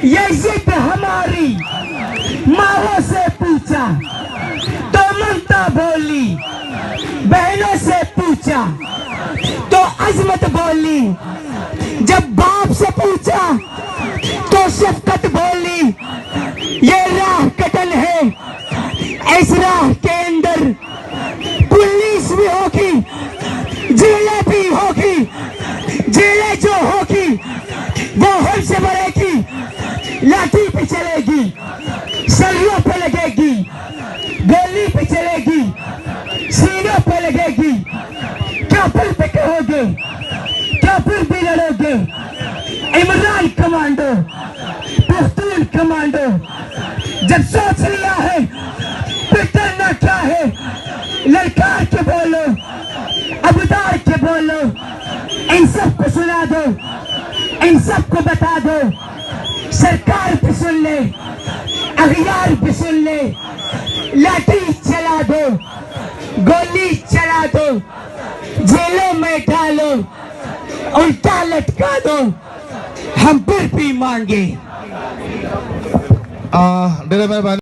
یہ ضد ہماری ماں سے پوچھا تو ممتا بولی، بہنوں سے پوچھا تو عظمت بولی، جب باپ سے پوچھا تو شفقت بولی. یہ راہ کٹل ہے، اس راہ کے اندر پولیس بھی ہوگی، جیلیں بھی ہوگی، جیلیں جو ہوگی وہ ہم سے بڑھے گی، لاٹھی پہ چلے گی، سلیوں پہ لگے گی، گولی پہ چلے گی، سینوں پہ لگے گی. کیا پھر پہ کہو گے، کیا پھر بھی لڑو گے؟ عمران کمانڈو، پختون کمانڈو، جب سوچ لیا ہے پھر کرنا کیا ہے، للکار کے بولو، ابدار کے بولو، ان سب کو سنا دو، ان سب کو بتا دو. سرکار بھی سن لے، اغیار بھی سن لے، لاٹھی چلا دو، گولی چلا دو، جیلوں میں ڈالو، الٹا لٹکا دو، ہم پھر بھی مانگے. ڈیرے مہربانی.